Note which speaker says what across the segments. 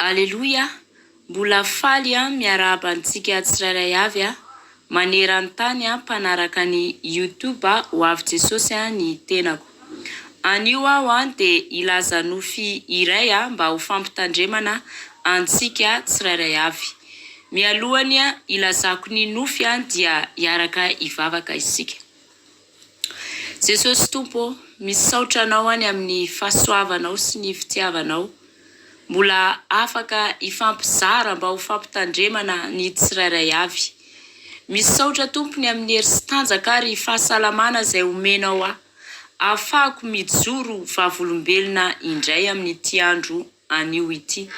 Speaker 1: Alléluia. Mbola faly miarahaba antsika tsirairay avy maneran-tany mpanaraka ny YouTube ho avy Jesosy ny tenako. Anio aho dia ilaza nofy iray mba ho fampitandremana antsika tsirairay avy. Mialohany ilazako ny nofy dia hiaraka hivavaka isika. Jesosy Tompo, misaotra anao any amin'ny fahasoavanao sy ny fitiavanao. Mbola afaka hifampizara mba ho fampitandremana ny tsirairay avy. Misaotra Tompony amin'ny hery sy tanjaka ary fahasalamana izay omenao ahafahako mijoro vavolombelona indray amin'ny ity andro anio ity.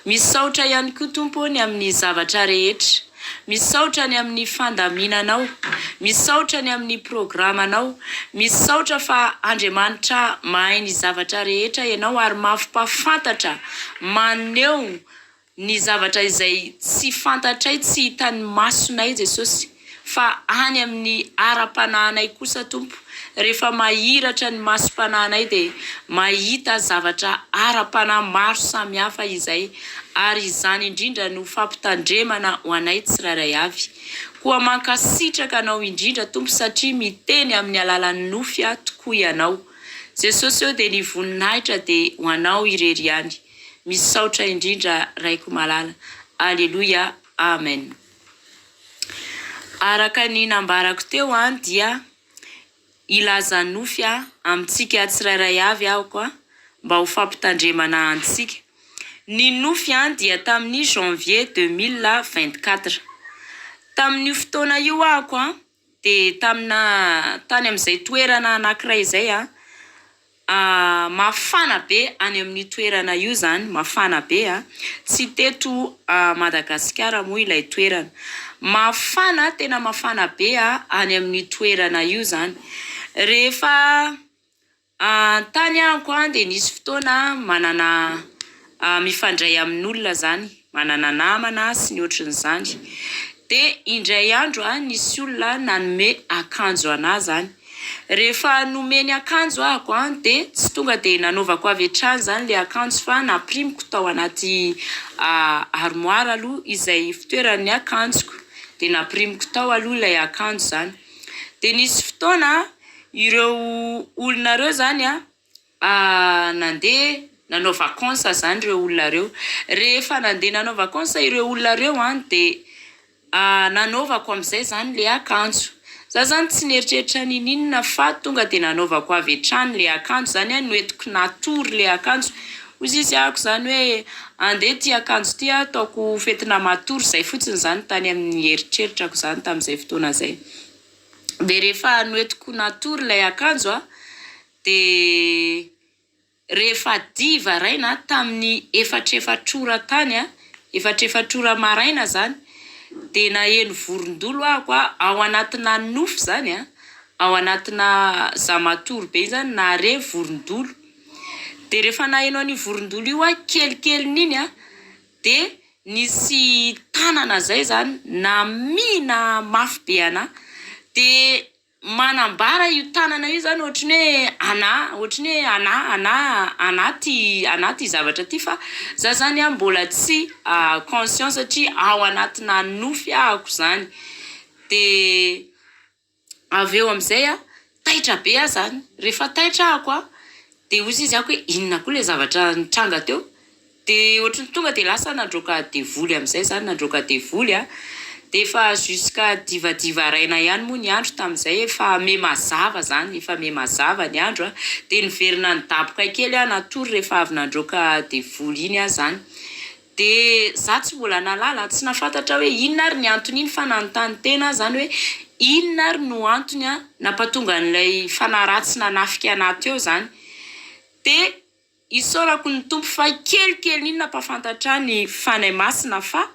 Speaker 1: Misaotra ihany koa Tompony amin'ny zavatra rehetra. Misaotra ny amin'ny fandaminanao, misaotra ny amin'ny programanao, misaotra fa Andriamanitra mahay ny zavatra rehetra ianao ary mampafantatra maneho ny zavatra izay tsy fantatray, tsy hitan'ny masonay Jesosy, fa any amin'ny ara-panahinay kosa Tompo. Rehefa mahiratra ny masom-panahinay dia mahita zavatra ara-panahy maro samihafa izay, ary izany indrindra no fampitandremana ho anay tsirairay avy. Koa mankasitraka anao indrindra Tompo satria miteny amin'ny alalan'ny nofy tokoa ianao. Jesosy dia ny voninahitra dia ho anao irery ihany. Misaotra indrindra raiko malala. Alléluia. Amen. Araka ny nambarako teo dia ilaza nofy amintsika tsirairay avy koa mba ho fampitandremana antsika. Ny nofy dia tamin'ny janvier 2024. Tamin'io fotoana io dia tany amin'izay toerana anankiray izay mafana be any amin'ny toerana io zany, mafana be tsy teto Madagasikara moa ilay toerana. Mafana, tena mafana be any amin'ny toerana io zany. Rehefa tany dia nisy fotoana manana mifandray amin'olona zany, manana namana sy ny ohatrin'izany. Dia indray andro nisy olona nanome akanjo anahy zany. Rehefa nomeny akanjo dia tsy tonga dia nanaovako avy hatrany zany le akanjo, fa naprimiko tao anaty armoire aloha izay fitoeran'ny akanjoko. Dia naprimiko tao aloha ilay akanjo zany. Dia nisy fotoana ireo olona reo zany nandeha nanao vakansa zany ireo olona reo. Rehefa nandeha nanao vakansa ireo olona reo dia nanaovako amin'izay zany le akanjo. Za zany tsy neritreritra ninona fa tonga dia nanaovako avy hatrany le akanjo zany, noentiko natory le akanjo. Hozy izy ako zany hoe andeha ty akanjo ty ataoko fetina matory, zay fotsiny zany tany amin'ny eritreritrako zany tamin'izay fotoana zay. Dia rehefa noentiko natory ilay akanjo dia rehefa diva raina tamin'ny efatrefatrora tany, efatrefatrora maraina zany, dia naheno vorondolo ao anatina nofy zany, ao anatina zamatory be zany, nahare vorondolo. Dia rehefa naheno any vorondolo io kelikely niny dia nisy tanana zay zany namina mafy be anahy. Dia manambara io tanana io zany ohatriny hoe anaty zavatra ty, fa za zany mbola tsy conscience satria ao anatina nofy ako zany. Dia avy eo amin'izay taitra be zany. Rehefa taitra ako dia hozy izy ako hoe inona koa le zavatra nitranga teo. Dia ohatriny tonga dia lasa nandroaka devoly amin'izay zany, nandroaka devoly dia efa jusqu'à divadiva raina ihany moa ny andro tamin'izay, efa me mazava zany, efa me mazava ny andro dia niverina nidaboka kely natory rehefa avy nandroaka devoly iny zany. Dia za tsy mbola nalala, tsy nafantatra hoe inona ary ny antony iny, fa nanontany tena zany hoe inona ary no antony nampatonga an'ilay fanaratsy nanafika anahy teo zany. Dia isaorako ny Tompo fa kelikely iny nampafantatra ny fanahy masina fa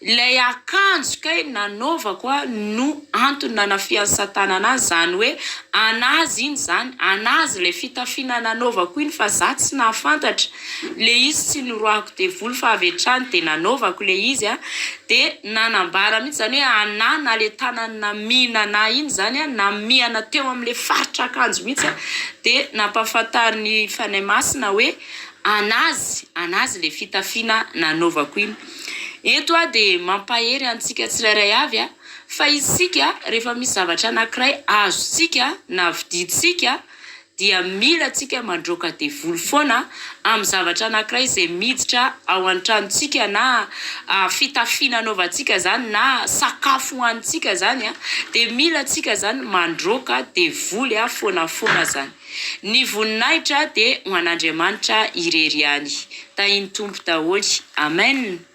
Speaker 1: ilay akanjo kay nanaovako no antony nanafian'ny Satana anazy, zany hoe anazy iny zany, anazy ilay fitafiana nanaovako iny, fa za tsy nahafantatra. Le izy tsy noroahako devoly fa avy hatrany dia nanaovako le izy dia nanambara mihitsy zany hoe anahy na le tanany namihana anahy iny zany namihana teo amin'ile faritra akanjo mihitsy dia nampafantary ny fanahy masina hoe anazy le fitafiana nanaovako iny. Eto de mampahery antsika tsirairay avy fa isika rehefa misy zavatra anankiray azontsika na vidintsika dia mila tsika mandroaka devoly foana amin'ny zavatra anankiray izay miditra ao an-tranontsika na fitafiana anaovantsika zany na sakafo hoanitsika zany de mila tsika zany mandroaka devoly foana zany. Ny voninahitra de ho an'Andriamanitra irery ihany. Tahiny tompo daholo. Amen.